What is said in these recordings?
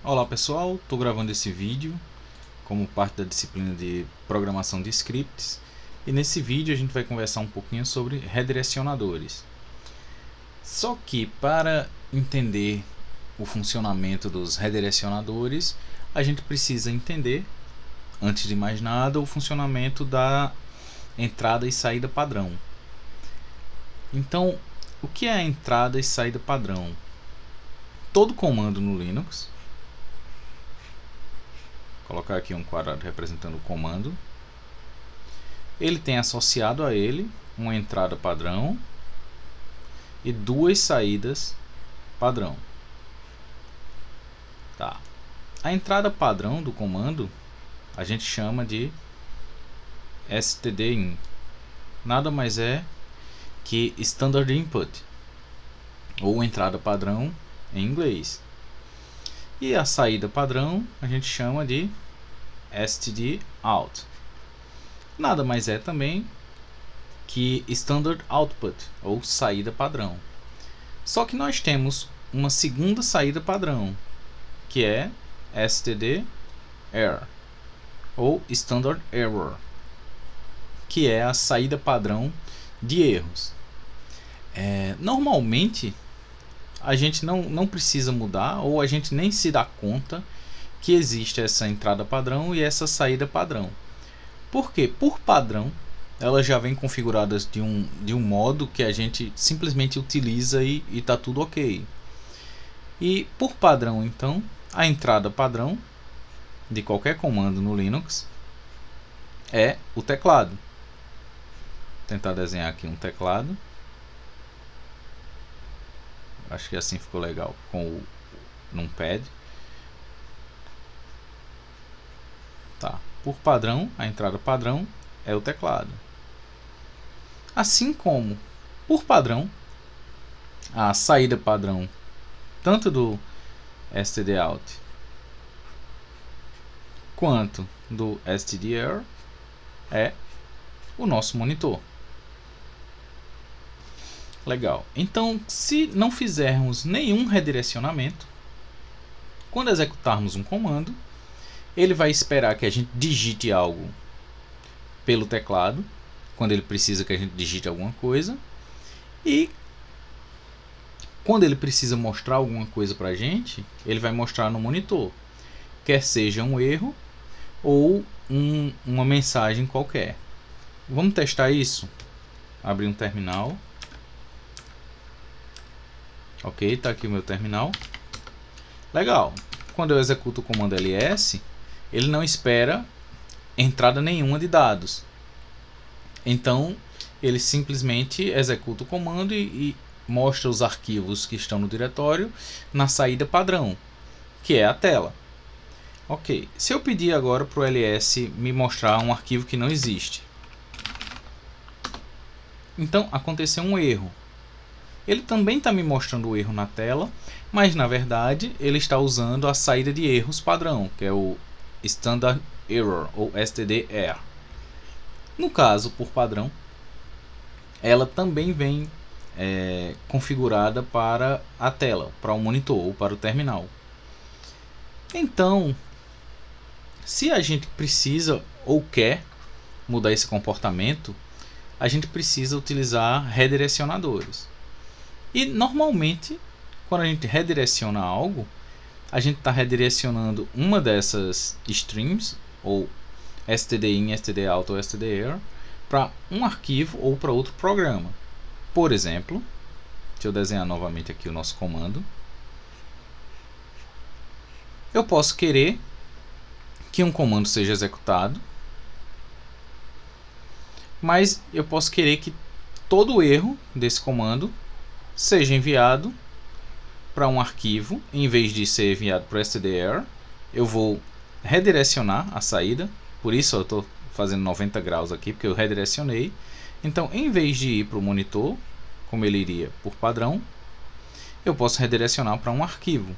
Olá pessoal, estou gravando esse vídeo como parte da disciplina de programação de scripts e nesse vídeo a gente vai conversar um pouquinho sobre redirecionadores. Só que para entender o funcionamento dos redirecionadores, a gente precisa entender, antes de mais nada, o funcionamento da entrada e saída padrão. Então, o que é a entrada e saída padrão? Todo comando no Linux, colocar aqui um quadrado representando o comando, ele tem associado a ele uma entrada padrão e duas saídas padrão. Tá. A entrada padrão do comando a gente chama de stdin. Nada mais é que standard input, ou entrada padrão em inglês. E a saída padrão a gente chama de stdout. Nada mais é também que standard output, ou saída padrão. Só que nós temos uma segunda saída padrão, que é stderr, ou standard error, que é a saída padrão de erros. Normalmente a gente não precisa mudar, ou a gente nem se dá conta que existe essa entrada padrão e essa saída padrão. Porque por padrão elas já vêm configuradas de um modo que a gente simplesmente utiliza e está tudo ok. E por padrão, então, a entrada padrão de qualquer comando no Linux é o teclado. Vou tentar desenhar aqui um teclado. Acho que assim ficou legal com o numpad. Tá. Por padrão, a entrada padrão é o teclado. Assim como, por padrão, a saída padrão tanto do stdout quanto do stderr é o nosso monitor. Legal. Então, se não fizermos nenhum redirecionamento, quando executarmos um comando, ele vai esperar que a gente digite algo pelo teclado, quando ele precisa que a gente digite alguma coisa, e quando ele precisa mostrar alguma coisa para a gente, ele vai mostrar no monitor, quer seja um erro ou uma mensagem qualquer. Vamos testar isso? Abrir um terminal. Ok, está aqui o meu terminal. Legal. Quando eu executo o comando ls, ele não espera entrada nenhuma de dados. Então, ele simplesmente executa o comando e mostra os arquivos que estão no diretório na saída padrão, que é a tela. Ok, se eu pedir agora para o ls me mostrar um arquivo que não existe, então aconteceu um erro. Ele também está me mostrando o erro na tela, mas na verdade ele está usando a saída de erros padrão, que é o Standard Error, ou STDR. No caso, por padrão, ela também vem configurada para a tela, para o monitor ou para o terminal. Então, se a gente precisa ou quer mudar esse comportamento, a gente precisa utilizar redirecionadores. E normalmente, quando a gente redireciona algo, a gente está redirecionando uma dessas streams, ou stdin, stdout ou stderr, para um arquivo ou para outro programa. Por exemplo, deixa eu desenhar novamente aqui o nosso comando. Eu posso querer que um comando seja executado, mas eu posso querer que todo o erro desse comando seja enviado para um arquivo. Em vez de ser enviado para o stderr, eu vou redirecionar a saída. Por isso eu estou fazendo 90 graus aqui, porque eu redirecionei. Então, em vez de ir para o monitor, como ele iria por padrão, eu posso redirecionar para um arquivo.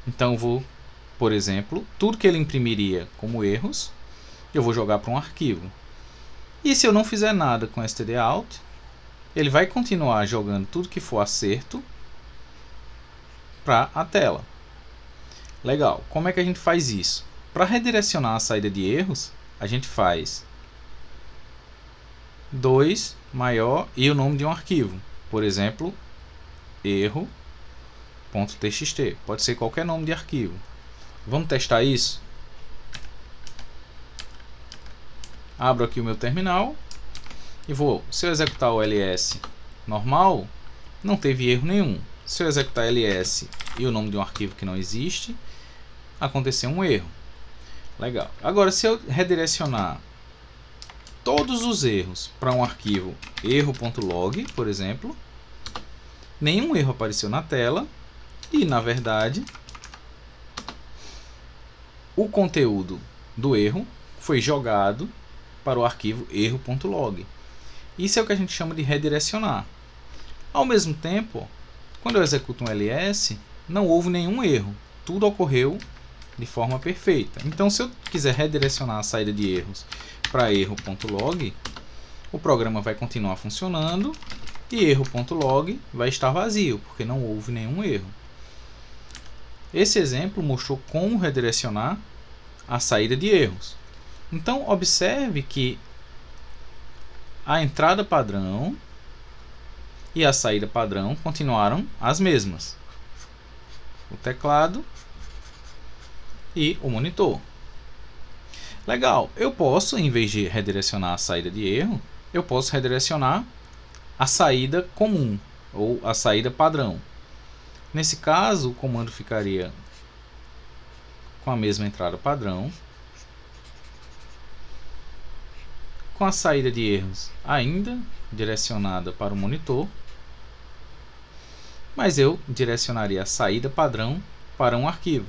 Então eu vou, por exemplo, tudo que ele imprimiria como erros, eu vou jogar para um arquivo. E se eu não fizer nada com stdout, ele vai continuar jogando tudo que for acerto para a tela. Legal, como é que a gente faz isso? Para redirecionar a saída de erros, a gente faz 2 maior e o nome de um arquivo. Por exemplo, erro.txt. Pode ser qualquer nome de arquivo. Vamos testar isso? Abro aqui o meu terminal e se eu executar o ls normal, não teve erro nenhum. Se eu executar ls e o nome de um arquivo que não existe, aconteceu um erro. Legal. Agora, se eu redirecionar todos os erros para um arquivo erro.log, por exemplo, nenhum erro apareceu na tela e, na verdade, o conteúdo do erro foi jogado para o arquivo erro.log. Isso é o que a gente chama de redirecionar. Ao mesmo tempo, quando eu executo um ls, não houve nenhum erro. Tudo ocorreu de forma perfeita. Então, se eu quiser redirecionar a saída de erros para erro.log, o programa vai continuar funcionando e erro.log vai estar vazio, porque não houve nenhum erro. Esse exemplo mostrou como redirecionar a saída de erros. Então, observe que a entrada padrão e a saída padrão continuaram as mesmas. O teclado e o monitor. Legal, eu posso, em vez de redirecionar a saída de erro, eu posso redirecionar a saída comum, ou a saída padrão. Nesse caso, o comando ficaria com a mesma entrada padrão, com a saída de erros ainda direcionada para o monitor, mas eu direcionaria a saída padrão para um arquivo.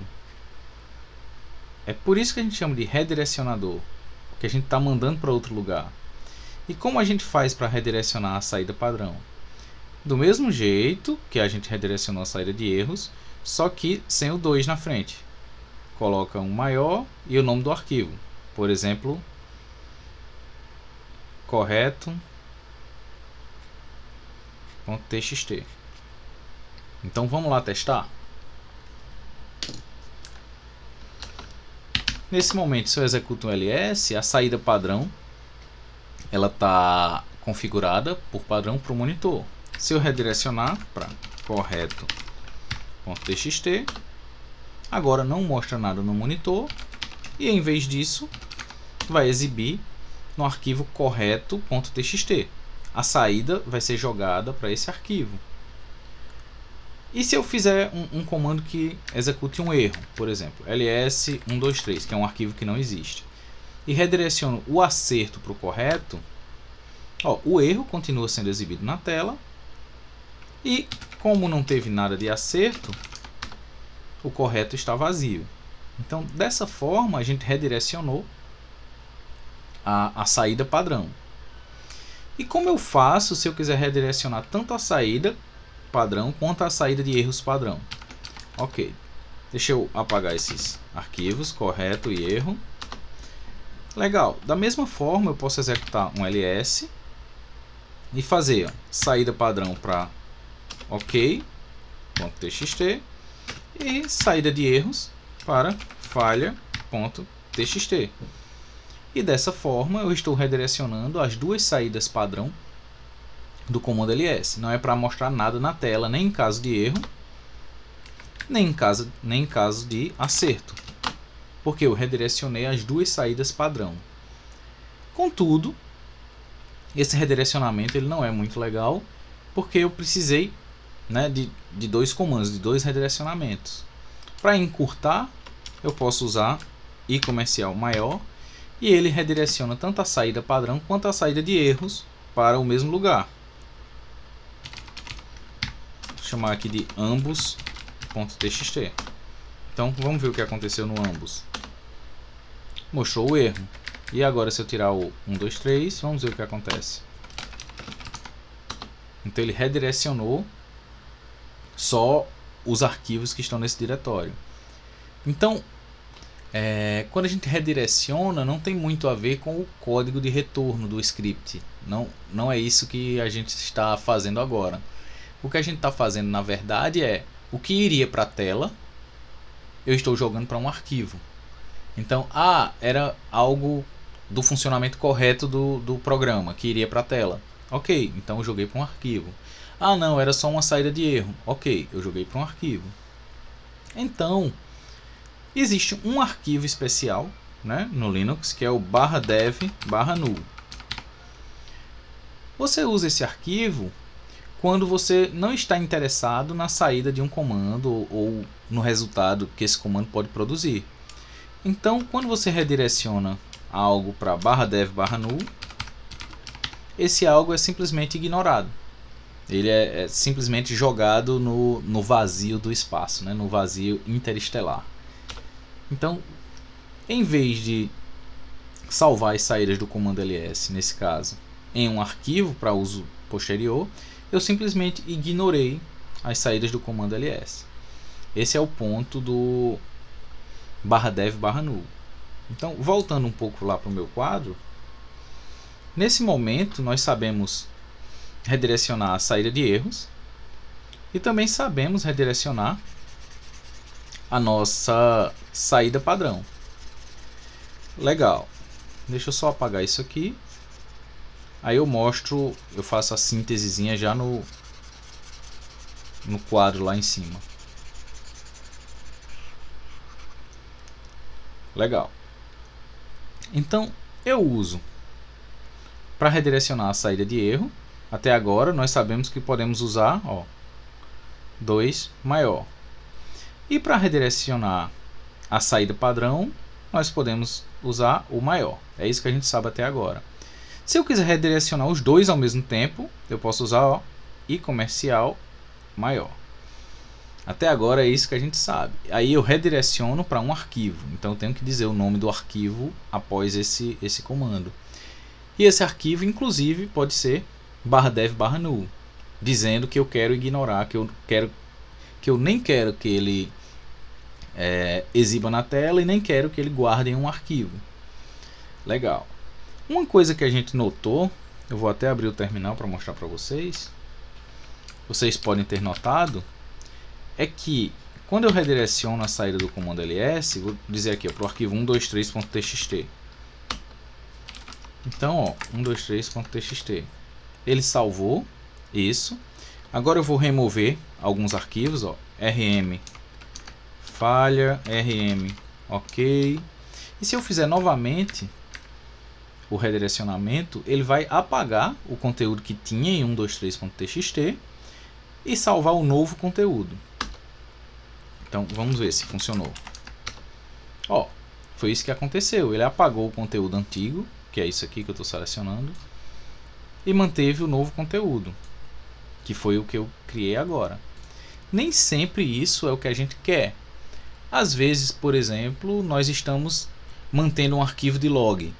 É por isso que a gente chama de redirecionador, que a gente está mandando para outro lugar. E como a gente faz para redirecionar a saída padrão? Do mesmo jeito que a gente redirecionou a saída de erros, só que sem o 2 na frente. Coloca um maior e o nome do arquivo. Por exemplo, correto.txt. Então vamos lá testar? Nesse momento, se eu executo um ls, a saída padrão ela está configurada por padrão para o monitor. Se eu redirecionar para correto.txt, agora não mostra nada no monitor e em vez disso vai exibir no arquivo correto.txt. A saída vai ser jogada para esse arquivo. E se eu fizer um comando que execute um erro, por exemplo, ls123, que é um arquivo que não existe, e redireciono o acerto para o correto, o erro continua sendo exibido na tela e, como não teve nada de acerto, o correto está vazio. Então, dessa forma, a gente redirecionou a saída padrão. E como eu faço se eu quiser redirecionar tanto a saída padrão quanto a saída de erros padrão? Ok, deixa eu apagar esses arquivos, correto e erro. Legal, da mesma forma eu posso executar um ls e fazer saída padrão para ok.txt e saída de erros para falha.txt. E dessa forma eu estou redirecionando as duas saídas padrão do comando ls. Não é para mostrar nada na tela, nem em caso de erro, nem em caso de acerto, porque eu redirecionei as duas saídas padrão. Contudo, esse redirecionamento ele não é muito legal, porque eu precisei de dois comandos, de dois redirecionamentos. Para encurtar, eu posso usar i comercial maior, e ele redireciona tanto a saída padrão quanto a saída de erros para o mesmo lugar. Vou chamar aqui de ambos.txt. Então vamos ver o que aconteceu no ambos. Mostrou o erro. E agora se eu tirar o 123, vamos ver o que acontece. Então ele redirecionou só os arquivos que estão nesse diretório. Então, quando a gente redireciona, não tem muito a ver com o código de retorno do script. Não é isso que a gente está fazendo agora. O que a gente está fazendo, na verdade, é o que iria para a tela eu estou jogando para um arquivo. Então, era algo do funcionamento correto do programa, que iria para a tela. Ok, então eu joguei para um arquivo. Não, era só uma saída de erro. Ok, eu joguei para um arquivo. Então, existe um arquivo especial, né, no Linux, que é o /dev/null. Você usa esse arquivo quando você não está interessado na saída de um comando ou no resultado que esse comando pode produzir. Então, quando você redireciona algo para /dev/null, esse algo é simplesmente ignorado. Ele é simplesmente jogado no vazio do espaço, né? No vazio interestelar. Então, em vez de salvar as saídas do comando ls, nesse caso, em um arquivo para uso posterior, eu simplesmente ignorei as saídas do comando ls. Esse é o ponto do /dev/null. Então, voltando um pouco lá para o meu quadro, nesse momento nós sabemos redirecionar a saída de erros e também sabemos redirecionar a nossa saída padrão. Legal. Deixa eu só apagar isso aqui. Aí eu faço a síntesezinha já no quadro lá em cima. Legal. Então, eu uso para redirecionar a saída de erro. Até agora nós sabemos que podemos usar 2 maior. E para redirecionar a saída padrão, nós podemos usar o maior. É isso que a gente sabe até agora. Se eu quiser redirecionar os dois ao mesmo tempo, eu posso usar i comercial maior. Até agora é isso que a gente sabe. Aí eu redireciono para um arquivo. Então eu tenho que dizer o nome do arquivo após esse comando. E esse arquivo, inclusive, pode ser /dev/null, dizendo que eu quero ignorar, que eu nem quero que ele exiba na tela e nem quero que ele guarde em um arquivo. Legal. Uma coisa que a gente notou, eu vou até abrir o terminal para mostrar para vocês. Vocês podem ter notado é que quando eu redireciono a saída do comando ls, vou dizer aqui para o arquivo 123.txt. Então, 123.txt. Ele salvou isso. Agora eu vou remover alguns arquivos, rm falha, rm ok. E se eu fizer novamente o redirecionamento, ele vai apagar o conteúdo que tinha em 123.txt e salvar o novo conteúdo. Então vamos ver se funcionou. Foi isso que aconteceu. Ele apagou o conteúdo antigo, que é isso aqui que eu estou selecionando, e manteve o novo conteúdo, que foi o que eu criei agora. Nem sempre isso é o que a gente quer. Às vezes, por exemplo, nós estamos mantendo um arquivo de log.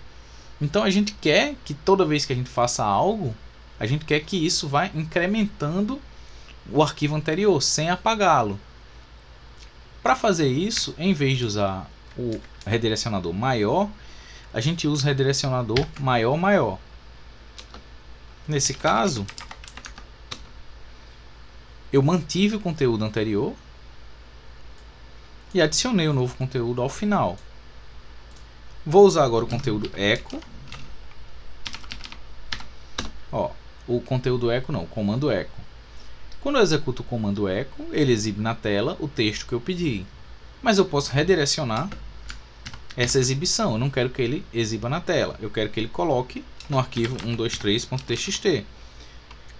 Então a gente quer que toda vez que a gente faça algo, a gente quer que isso vá incrementando o arquivo anterior, sem apagá-lo. Para fazer isso, em vez de usar o redirecionador maior, a gente usa o redirecionador maior. Nesse caso, eu mantive o conteúdo anterior e adicionei o novo conteúdo ao final. Vou usar agora o conteúdo echo. O conteúdo echo não, o comando echo. Quando eu executo o comando echo, ele exibe na tela o texto que eu pedi. Mas eu posso redirecionar essa exibição. Eu não quero que ele exiba na tela. Eu quero que ele coloque no arquivo 123.txt.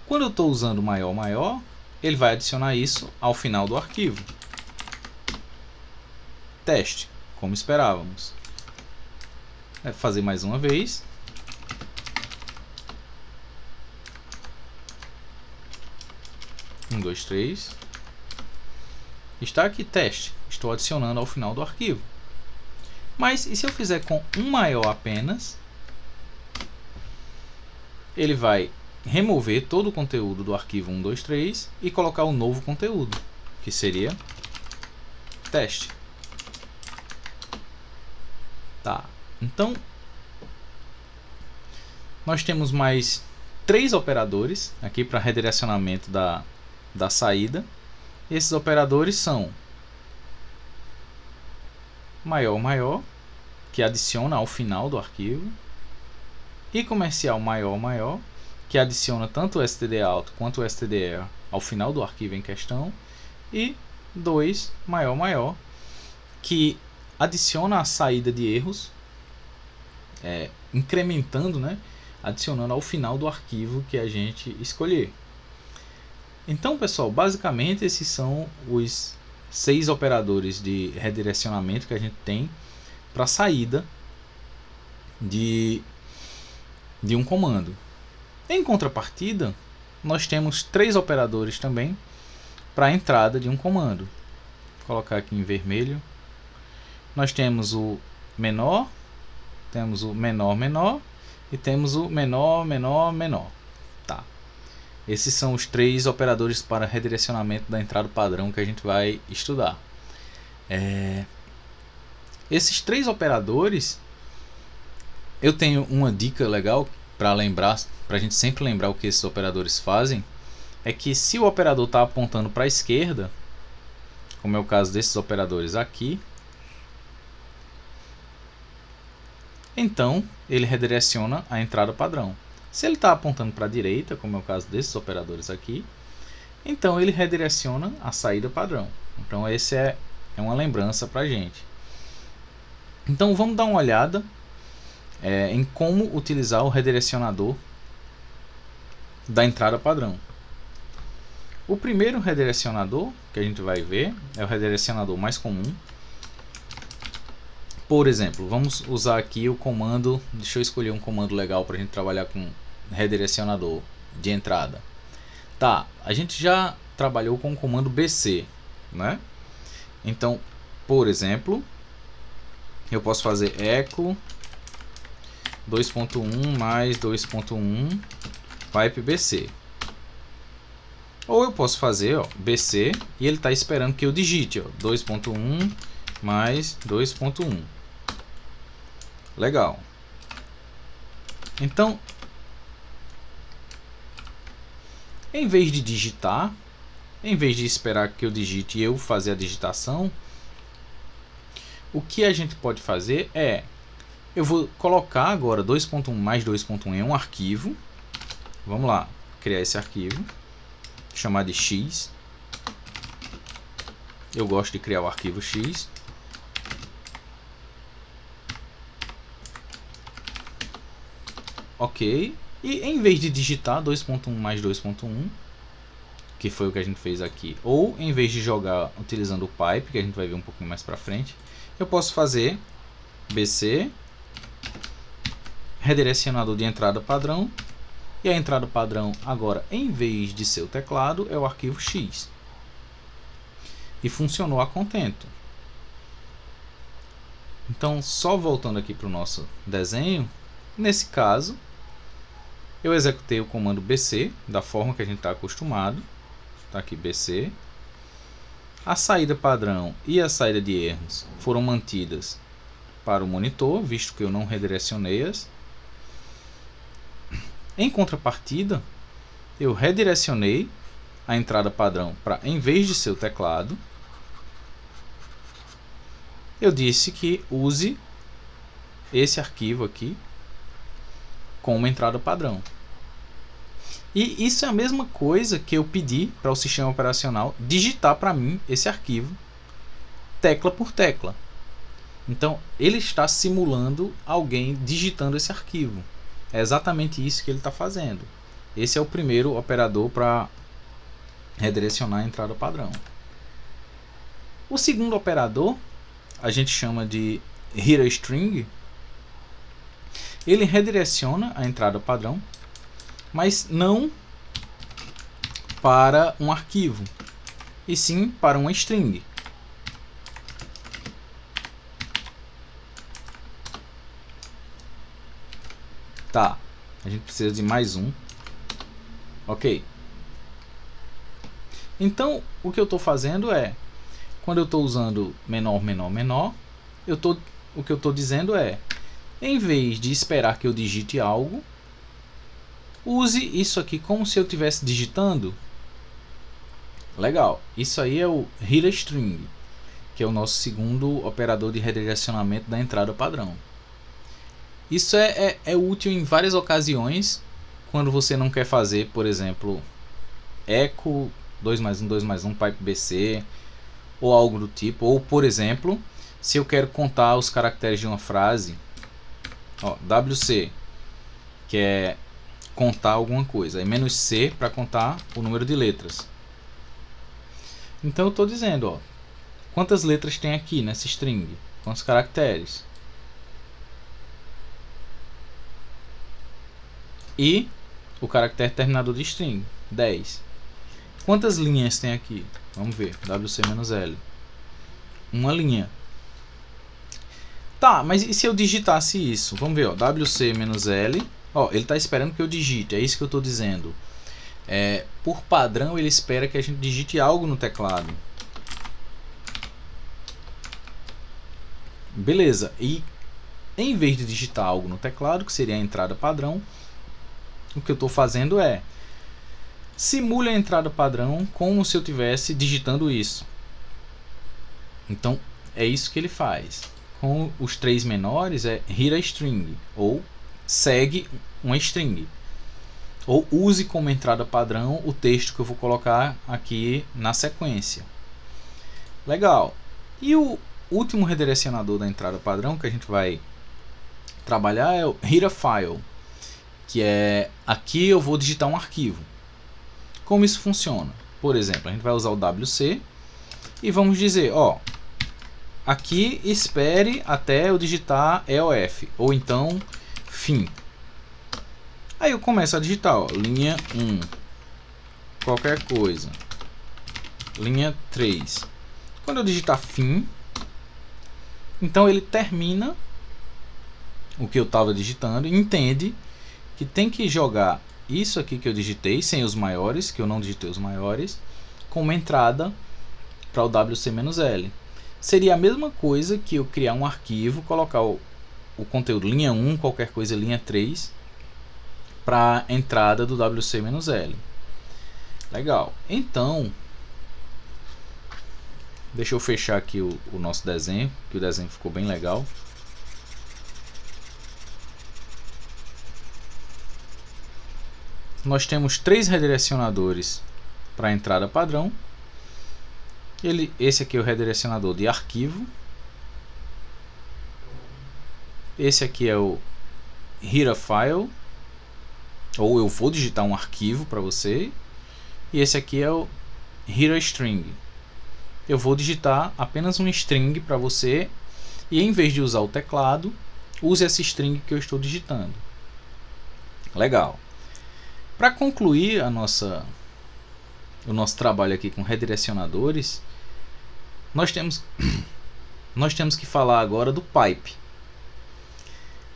Quando eu estou usando maior, ele vai adicionar isso ao final do arquivo. Teste, como esperávamos. Vou fazer mais uma vez. Um, dois, três. Está aqui teste. Estou adicionando ao final do arquivo. Mas e se eu fizer com um maior apenas? Ele vai remover todo o conteúdo do arquivo 123 e colocar o novo conteúdo, que seria teste. Tá. Então, nós temos mais 3 operadores aqui para redirecionamento da saída. Esses operadores são maior maior, que adiciona ao final do arquivo, e comercial maior maior, que adiciona tanto o stdout quanto o stdr ao final do arquivo em questão, e 2 maior maior, que adiciona a saída de erros, incrementando, né, adicionando ao final do arquivo que a gente escolher. Então, pessoal, basicamente esses são os 6 operadores de redirecionamento que a gente tem para saída de um comando. Em contrapartida, nós temos 3 operadores também para a entrada de um comando. Vou colocar aqui em vermelho. Nós temos o menor, temos o menor menor e temos o menor menor menor. Tá. Esses são os 3 operadores para redirecionamento da entrada padrão que a gente vai estudar. Esses 3 operadores, eu tenho uma dica legal para lembrar, para a gente sempre lembrar o que esses operadores fazem, é que se o operador está apontando para a esquerda, como é o caso desses operadores aqui, então ele redireciona a entrada padrão. Se ele está apontando para a direita, como é o caso desses operadores aqui, então ele redireciona a saída padrão. Então esse é uma lembrança para a gente. Então vamos dar uma olhada em como utilizar o redirecionador da entrada padrão. O primeiro redirecionador que a gente vai ver é o redirecionador mais comum. Por exemplo, vamos usar aqui o comando, deixa eu escolher um comando legal para a gente trabalhar com redirecionador de entrada. Tá, a gente já trabalhou com o comando BC, né? Então, por exemplo, eu posso fazer echo 2.1 mais 2.1 pipe BC. Ou eu posso fazer BC e ele está esperando que eu digite 2.1 mais 2.1. Legal. Então, em vez de digitar, em vez de esperar que eu digite e eu fazer a digitação, o que a gente pode fazer é, eu vou colocar agora 2.1 mais 2.1 em um arquivo. Vamos lá, criar esse arquivo, chamar de X. Eu gosto de criar o arquivo X. Ok. E em vez de digitar 2.1 mais 2.1, que foi o que a gente fez aqui, ou em vez de jogar utilizando o pipe, que a gente vai ver um pouquinho mais para frente, eu posso fazer BC redirecionador de entrada padrão, e a entrada padrão agora, em vez de ser o teclado, é o arquivo X. E funcionou a contento. Então, só voltando aqui para o nosso desenho, nesse caso, eu executei o comando BC, da forma que a gente está acostumado. Está aqui BC. A saída padrão e a saída de erros foram mantidas para o monitor, visto que eu não redirecionei-as. Em contrapartida, eu redirecionei a entrada padrão para, em vez de ser o teclado, eu disse que use esse arquivo aqui como entrada padrão. E isso é a mesma coisa que eu pedi para o sistema operacional digitar para mim esse arquivo, tecla por tecla. Então, ele está simulando alguém digitando esse arquivo. É exatamente isso que ele está fazendo. Esse é o primeiro operador para redirecionar a entrada padrão. O segundo operador, a gente chama de HeaderString. Ele redireciona a entrada padrão, mas não para um arquivo, e sim para uma string. Tá, a gente precisa de mais um. Ok. Então, o que eu estou fazendo é, quando eu estou usando menor, menor, menor, o que eu estou dizendo é, em vez de esperar que eu digite algo, use isso aqui como se eu estivesse digitando. Legal, isso aí é o HeaderString. que é o nosso segundo operador de redirecionamento da entrada padrão. Isso é útil em várias ocasiões, quando você não quer fazer, por exemplo, echo 2 mais 1, 2 mais 1, pipe BC, ou algo do tipo. Ou, por exemplo, se eu quero contar os caracteres de uma frase, ó, WC, que é contar alguma coisa, e menos C para contar o número de letras. Então eu estou dizendo, ó, quantas letras tem aqui nessa string, quantos caracteres. E o caractere terminador de string, 10. Quantas linhas tem aqui? Vamos ver, WC-L. Uma linha. Tá, mas e se eu digitasse isso? Vamos ver, ó, WC-L. Ó, ele está esperando que eu digite, é isso que eu estou dizendo. Por padrão, ele espera que a gente digite algo no teclado. Beleza, e em vez de digitar algo no teclado, que seria a entrada padrão, o que eu estou fazendo é simule a entrada padrão como se eu estivesse digitando isso. Então, é isso que ele faz. Com os 3 menores é hit a string, ou segue uma string. Ou use como entrada padrão o texto que eu vou colocar aqui na sequência. Legal. E o último redirecionador da entrada padrão que a gente vai trabalhar é o hit a file, que é aqui eu vou digitar um arquivo. Como isso funciona? Por exemplo, a gente vai usar o WC e vamos dizer, ó, aqui espere até eu digitar EOF, ou então fim. Aí eu começo a digitar, ó, linha 1, qualquer coisa, linha 3. Quando eu digitar fim, então ele termina o que eu estava digitando e entende que tem que jogar isso aqui que eu digitei, sem os maiores, que eu não digitei os maiores, como entrada para o WC-L. Seria a mesma coisa que eu criar um arquivo, colocar o conteúdo linha 1, qualquer coisa linha 3, para a entrada do WC-L. Legal. Então, deixa eu fechar aqui o nosso desenho, que o desenho ficou bem legal. Nós temos 3 redirecionadores para a entrada padrão. Esse aqui é o redirecionador de arquivo. Esse aqui é o hit a file, ou eu vou digitar um arquivo para você. E esse aqui é o hit a string. Eu vou digitar apenas um string para você, e em vez de usar o teclado, use essa string que eu estou digitando. Legal. Para concluir o nosso trabalho aqui com redirecionadores, nós temos que falar agora do pipe.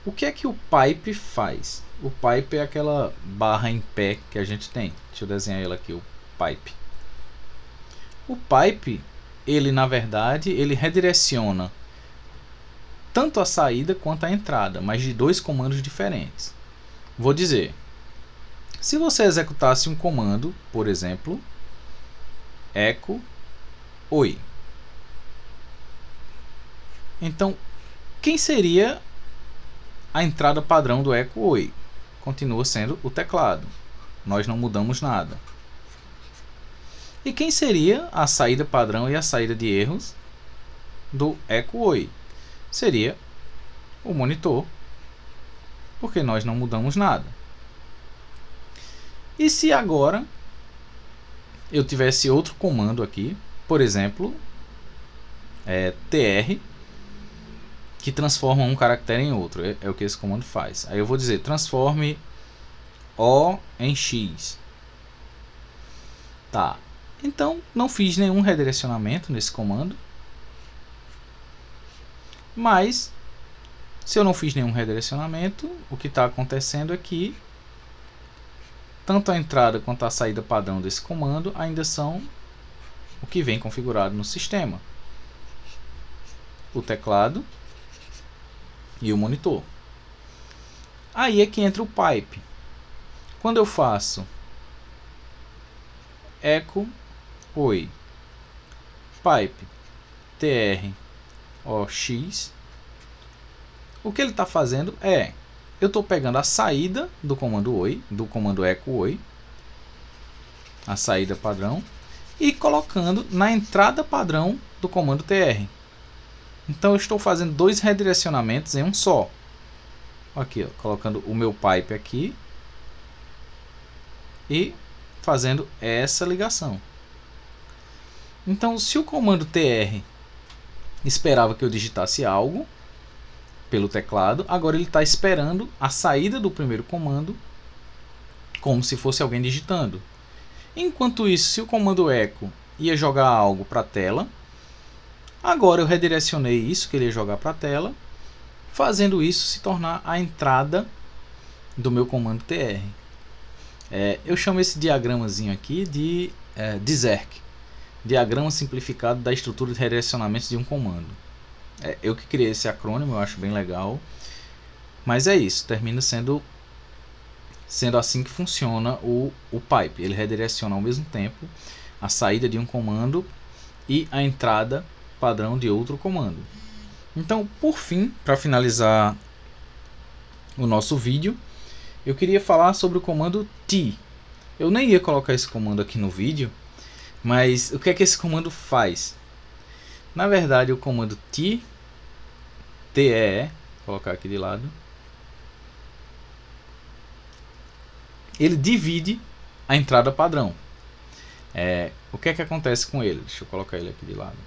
O que é que o pipe faz? O pipe é aquela barra em pé que a gente tem. Deixa eu desenhar ela aqui, o pipe. O pipe, ele na verdade, ele redireciona tanto a saída quanto a entrada, mas de 2 comandos diferentes. Vou dizer, se você executasse um comando, por exemplo, echo oi. Então, quem seria a entrada padrão do echo oi? Continua sendo o teclado. Nós não mudamos nada. E quem seria a saída padrão e a saída de erros do echo oi? Seria o monitor, porque nós não mudamos nada. E se agora eu tivesse outro comando aqui, por exemplo, tr, que transforma um caractere em outro, é o que esse comando faz. Aí eu vou dizer transforme O em X. Tá. Então não fiz nenhum redirecionamento nesse comando, mas se eu não fiz nenhum redirecionamento, o que está acontecendo é que tanto a entrada quanto a saída padrão desse comando ainda são o que vem configurado no sistema: o teclado e o monitor. Aí é que entra o pipe. Quando eu faço echo oi pipe, TR-OX, o que ele está fazendo é, eu estou pegando a saída do comando OI, do comando echo OI, a saída padrão, e colocando na entrada padrão do comando TR. Então eu estou fazendo dois redirecionamentos em um só. Aqui, ó, colocando o meu pipe aqui e fazendo essa ligação. Então, se o comando TR esperava que eu digitasse algo pelo teclado, agora ele está esperando a saída do primeiro comando como se fosse alguém digitando. Enquanto isso, se o comando echo ia jogar algo para a tela, agora eu redirecionei isso que ele ia jogar para a tela, fazendo isso se tornar a entrada do meu comando TR. Eu chamo esse diagramazinho aqui de DSERC, diagrama simplificado da estrutura de redirecionamentos de um comando. Eu que criei esse acrônimo, eu acho bem legal, mas é isso, termina sendo assim que funciona o pipe. Ele redireciona ao mesmo tempo a saída de um comando e a entrada padrão de outro comando. Então, por fim, para finalizar o nosso vídeo, eu queria falar sobre o comando T. Eu nem ia colocar esse comando aqui no vídeo, mas o que é que esse comando faz? Na verdade, o comando TE, vou colocar aqui de lado, ele divide a entrada padrão. O que é que acontece com ele? Deixa eu colocar ele aqui de lado.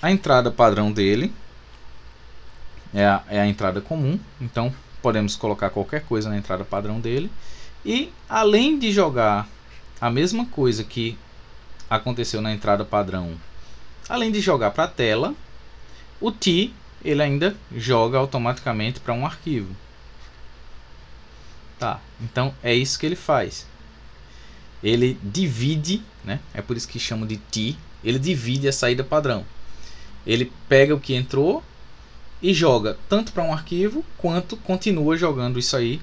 A entrada padrão dele é a entrada comum, então podemos colocar qualquer coisa na entrada padrão dele. E além de jogar a mesma coisa que aconteceu na entrada padrão, além de jogar para a tela, o T ele ainda joga automaticamente para um arquivo. Tá, então é isso que ele faz. Ele divide, né? É por isso que chamo de T. Ele divide a saída padrão. Ele pega o que entrou e joga tanto para um arquivo quanto continua jogando isso aí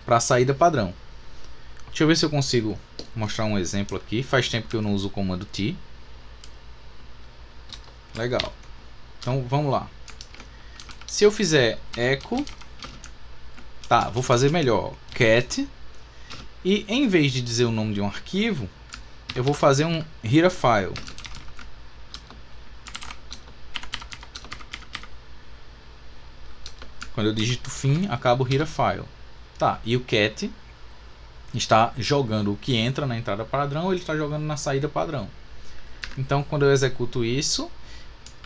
para a saída padrão. Deixa eu ver se eu consigo mostrar um exemplo aqui. Faz tempo que eu não uso o comando T. Legal. Então vamos lá. Se eu fizer echo, tá, vou fazer melhor, cat, e em vez de dizer o nome de um arquivo, eu vou fazer um header file. Quando eu digito fim, acaba o header file. Tá, e o cat está jogando o que entra na entrada padrão, ele está jogando na saída padrão. Então, quando eu executo isso,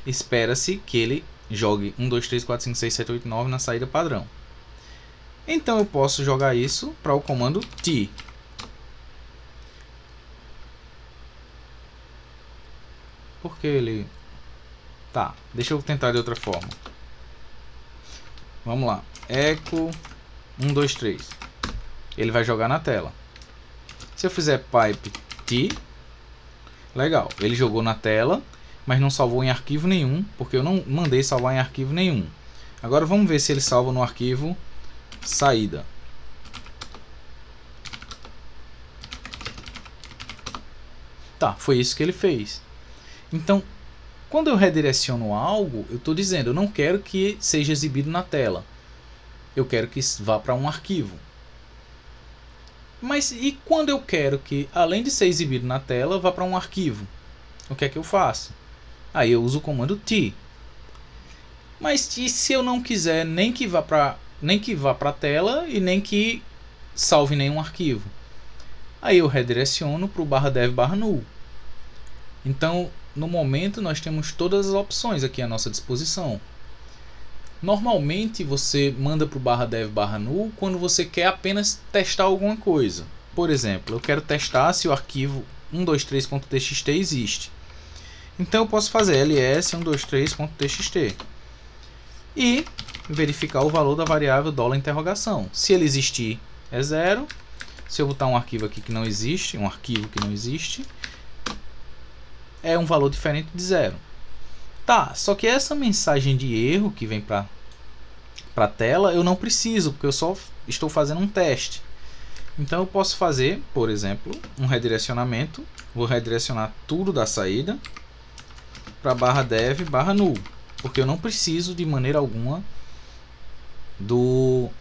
espera-se que ele jogue 1, 2, 3, 4, 5, 6, 7, 8, 9 na saída padrão. Então, eu posso jogar isso para o comando T. Porque ele... Tá, deixa eu tentar de outra forma. Vamos lá. Echo 1, 2, 3. Ele vai jogar na tela. Se eu fizer pipe T, legal, ele jogou na tela, mas não salvou em arquivo nenhum, porque eu não mandei salvar em arquivo nenhum. Agora vamos ver se ele salva no arquivo saída. Tá, foi isso que ele fez. Então, quando eu redireciono algo, eu estou dizendo, eu não quero que seja exibido na tela. Eu quero que vá para um arquivo. Mas e quando eu quero que, além de ser exibido na tela, vá para um arquivo? O que é que eu faço? Aí eu uso o comando T. Mas e se eu não quiser nem que vá para a tela e nem que salve nenhum arquivo? Aí eu redireciono para o /dev/null. Então, no momento, nós temos todas as opções aqui à nossa disposição. Normalmente, você manda para o /dev/null quando você quer apenas testar alguma coisa. Por exemplo, eu quero testar se o arquivo 123.txt existe. Então, eu posso fazer ls123.txt e verificar o valor da variável $interrogação. Se ele existir, é 0. Se eu botar um arquivo aqui que não existe, é um valor diferente de 0. Tá, só que essa mensagem de erro que vem para a tela eu não preciso, porque eu só estou fazendo um teste. Então eu posso fazer, por exemplo, um redirecionamento. Vou redirecionar tudo da saída para barra dev barra null, porque eu não preciso de maneira alguma do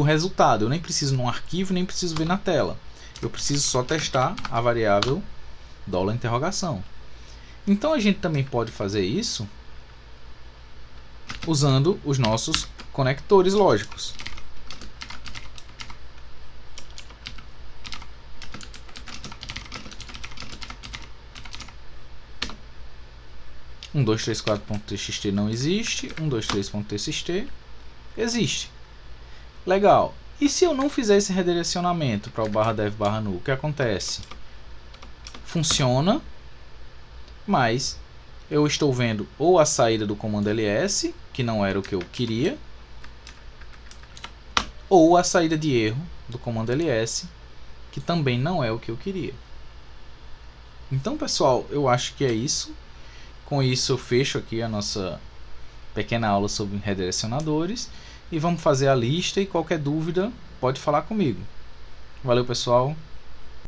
resultado. Eu nem preciso no arquivo, nem preciso ver na tela. Eu preciso só testar a variável $interrogação. Então a gente também pode fazer isso usando os nossos conectores lógicos. 123.4.txt não existe, 123.txt existe. Legal. E se eu não fizer esse redirecionamento para o barra dev barra null, o que acontece? Funciona, mas eu estou vendo ou a saída do comando ls, que não era o que eu queria, ou a saída de erro do comando ls, que também não é o que eu queria. Então, pessoal, eu acho que é isso. Com isso eu fecho aqui a nossa pequena aula sobre redirecionadores e vamos fazer a lista, e qualquer dúvida pode falar comigo. Valeu, pessoal!